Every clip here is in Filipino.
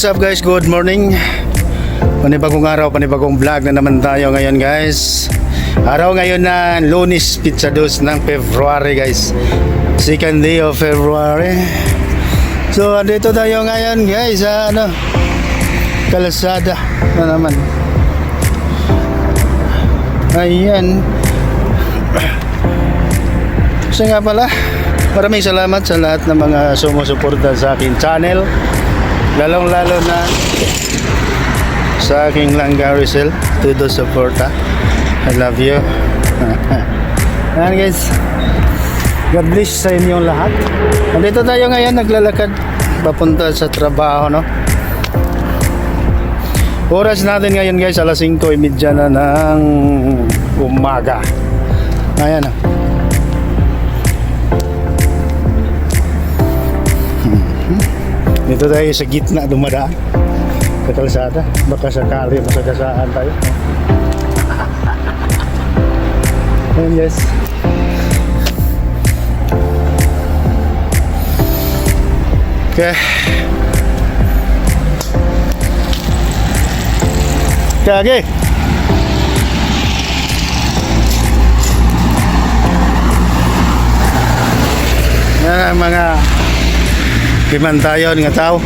What's up guys? Good morning. Panibagong araw, panibagong vlog na naman tayo ngayon guys. Araw ngayon na Lunes, Pizza 2 ng February guys. Second day of February. So andito tayo ngayon guys sa Kalsada na naman. Ayan. So nga pala, maraming salamat sa lahat ng mga sumusuporta sa aking channel, lalong lalo na sa aking Langga Rizal. Todo suporta. I love you. Ayan guys, God bless sa inyong lahat. Nandito tayo ngayon, naglalakad papunta sa trabaho, no? Oras natin ngayon guys, alas 5:30 na ng umaga. Ayan na. Dito tayo sa gitna dumadaan sa kalsada, baka sakali masagasaan tayo. Ayan guys. Okay. Kage. Yan mga pimantayon nga tao.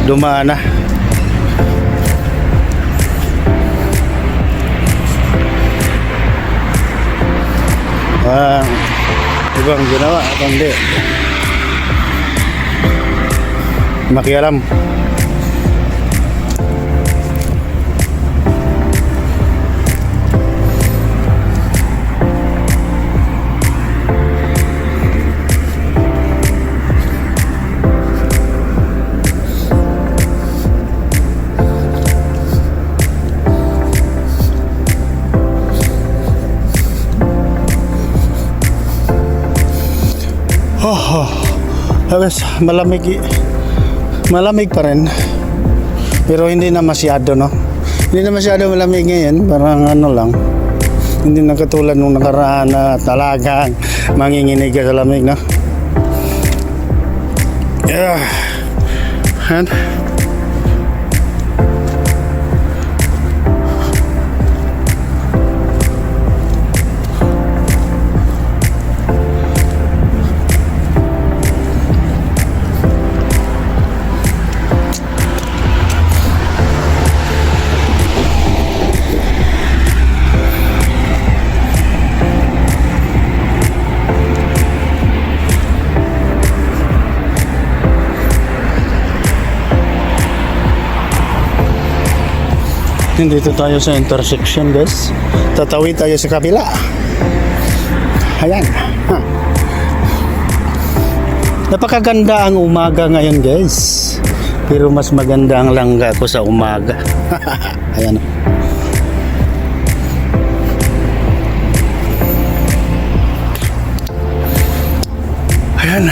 Dumaan na. Ibang ginawa, kundi makialam. Habis malamig pa rin, pero hindi na masyado, no? Hindi na masyado malamig ngayon, parang ano lang, hindi na katulad nung nakaraan na talagang manginginig ka sa lamig, no? And dito tayo sa intersection guys. Tatawid tayo sa kabila. Ayan. Napakaganda ang umaga ngayon guys, pero mas maganda ang langga ko sa umaga. Ayan. Ayan.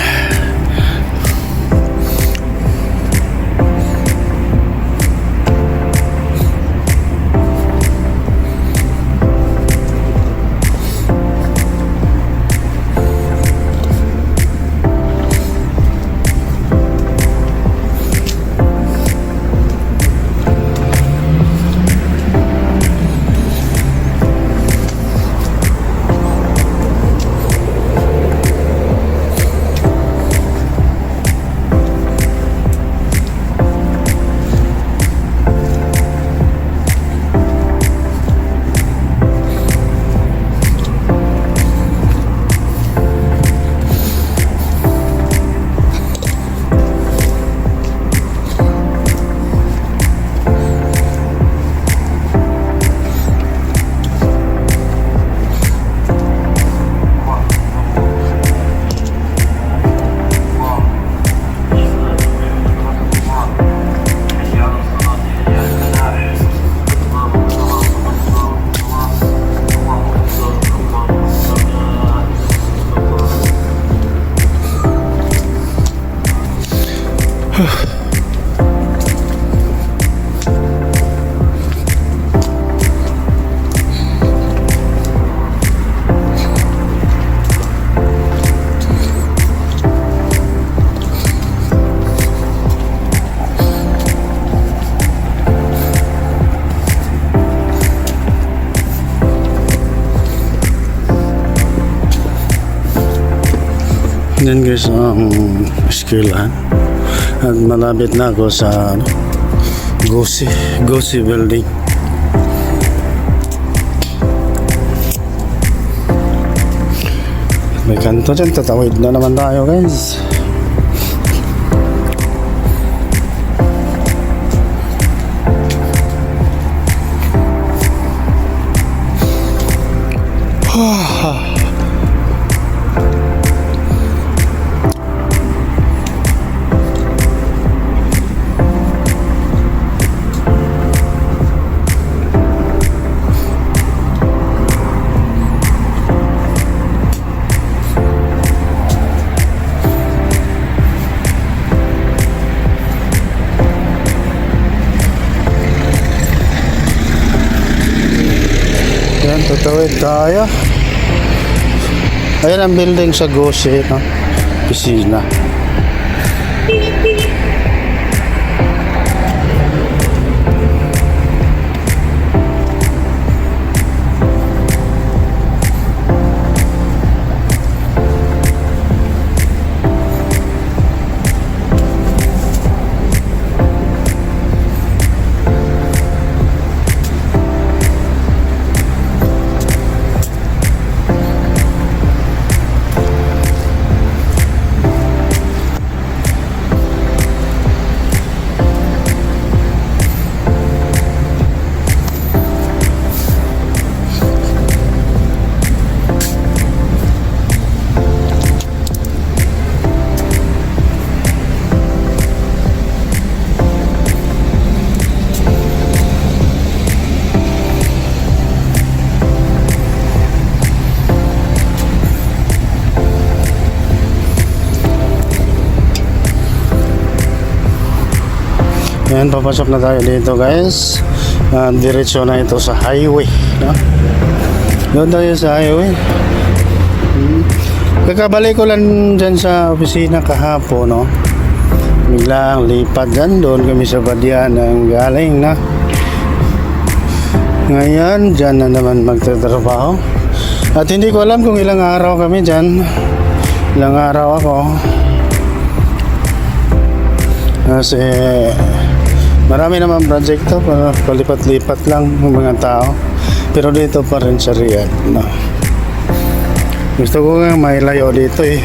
Yan guys ang eskwelahan. At malapit na ako sa Gosi building. May kanto dyan, tatawid na naman tayo guys. Yan, tatawid tayo. Ayan ang building sa Gosi, no? Pisina. Yan, papasok na tayo dito guys. Diretso na ito sa highway, no? Doon tayo sa highway. Kakabalik ko lang dyan sa opisina kahapon, no? Biglang lipat dyan. Doon kami sa Badian ang galing, na. Ngayon, dyan na naman magtatrabaho. At hindi ko alam kung ilang araw kami dyan. Ilang araw ako. Kasi marami naman proyekto, para palipat-lipat lang ng mga tao. Pero dito pa rin sa Riyadh, no? Gusto ko nga may layo dito eh.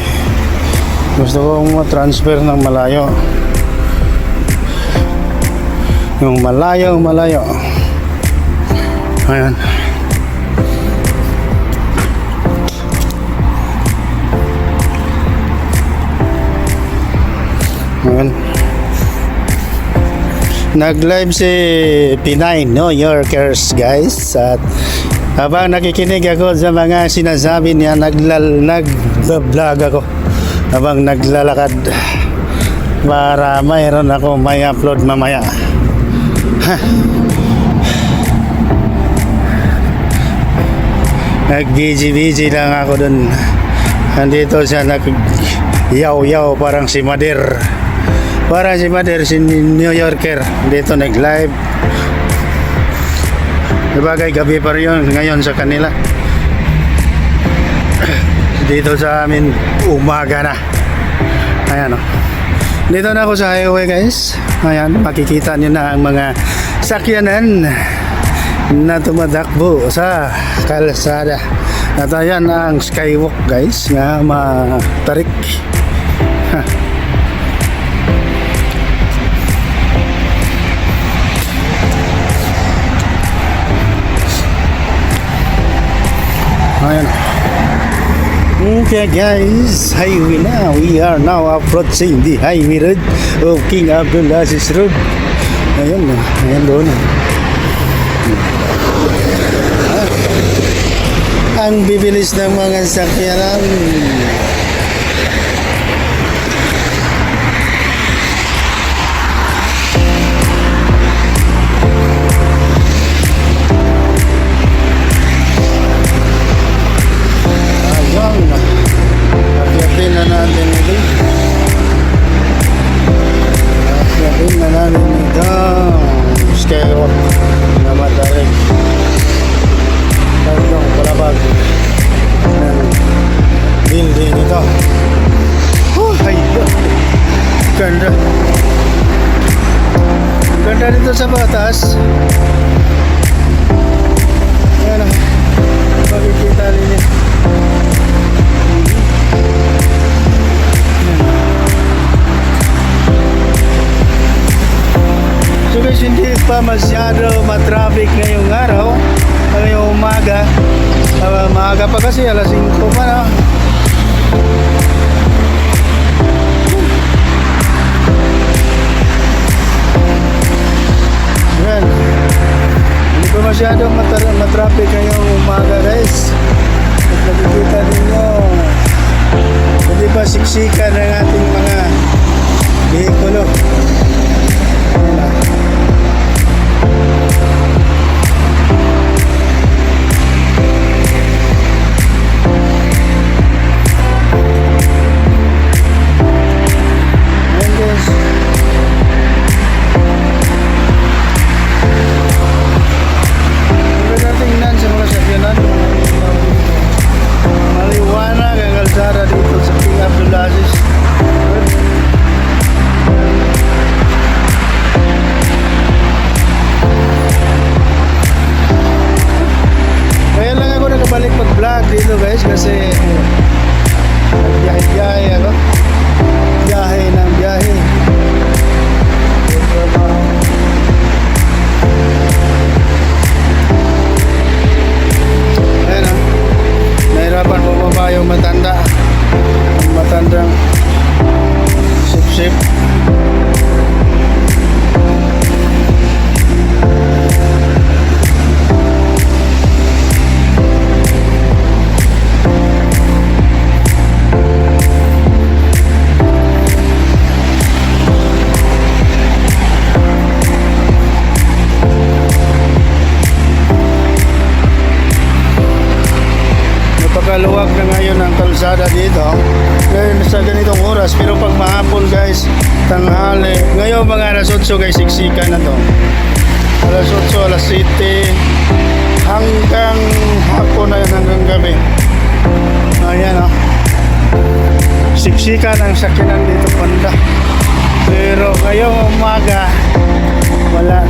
Gusto ko ma-transfer ng malayo. Yung malayo. Ayan. Ayan. Nag-live si P9, no? Yorkers guys. At habang nakikinig ako sa mga sinasabi niya, nag-vlog ako habang naglalakad para mayroon ako may upload mamaya. Nag-busy lang ako dun. Andito siya nag-yaw parang si Madir. Para si Madir, si New Yorker, dito nag-live. Sabagay, gabi pa rin yun ngayon sa kanila. Dito sa amin, umaga na. Ayan o. Dito na ako sa highway guys. Ayan, makikita nyo na ang mga sakyanan na tumatakbo sa kalsada. At ayan ang skywalk guys, nga matarik. Ayan. Okay guys, highway na. We are now approaching the highway road of King Abdulaziz Road. Ayan na, ayan doon. Ang bibilis ng mga sakyanan. Akyatin na natin ito. Akyatin na natin ito. Skywalk na madarik. Tatlong palabag ng building ito. Ganda. Ganda dito sa batas. Ayan o. Makikita ninyo. So guys, hindi pa masyado matraffic ngayong araw. Ngayong umaga. Maaga pa kasi, alas 5 pa na. Yan. Hindi pa masyado matraffic ngayong umaga guys. At nakikita ninyo, hindi pa siksikan ng ating mga vehikulo. Maliwanag ang kalsada dito sa King Abdulaziz. Kaya lang ako nakabalik mag-vlog dito guys kasi biyahe ako. Biyahe ng biyahe. Ayan o. Nahirapan bumaba yung matanda. Ang matandang sip-sip. Napakaluwag na ngayon ang kalsada dito ngayon sa ganitong oras, pero pag mahapon guys, tanghali, ngayon mga alas 8 guys, siksikan na to. Alas 8, alas 7 hanggang hapon na yun, hanggang gabi. Ayan o, siksikan ang sakyanan dito panda. Pero ngayong umaga wala,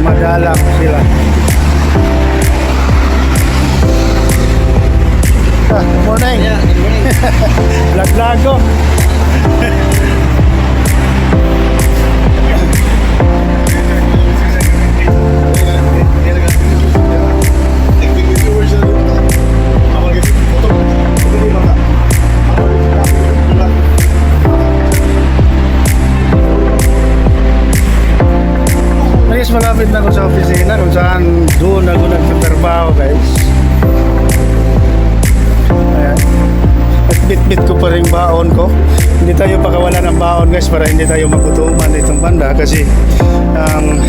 madalang sila. Good morning. Yeah, good morning. Vlog ko. Guys, malapit na ako sa opisina kung saan doon ako nagtatrabaho guys. Ayan. At bit-bit ko pa rin baon ko. Hindi tayo pakawala ng baon guys para hindi tayo magutuman ditong banda kasi ang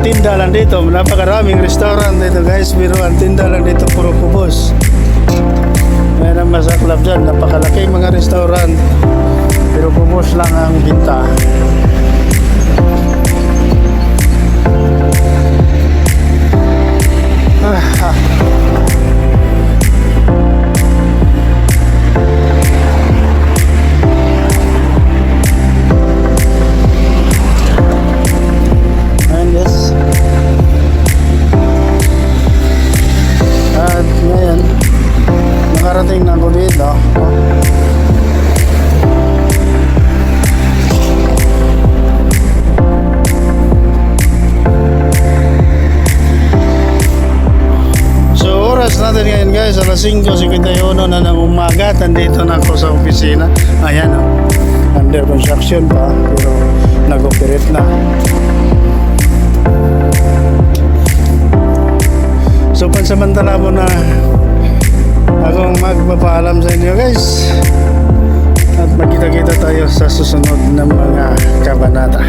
tinda lang dito, napakaraming restaurant dito guys, pero ang tinda lang dito puro kubos. Ayan ang masaklap dyan, napakalaki mga restaurant pero kubos lang ang binta. Ayan guys. At ngayon nakarating na ako dito. Oras natin ngayon guys, alas 5:51 na ng umaga. Nandito na ako sa opisina. Ayan o, under construction pa pero nag-operate na. So pansamantala mo na akong magpapaalam sa inyo guys, at magkita-kita tayo sa susunod na mga kabanata.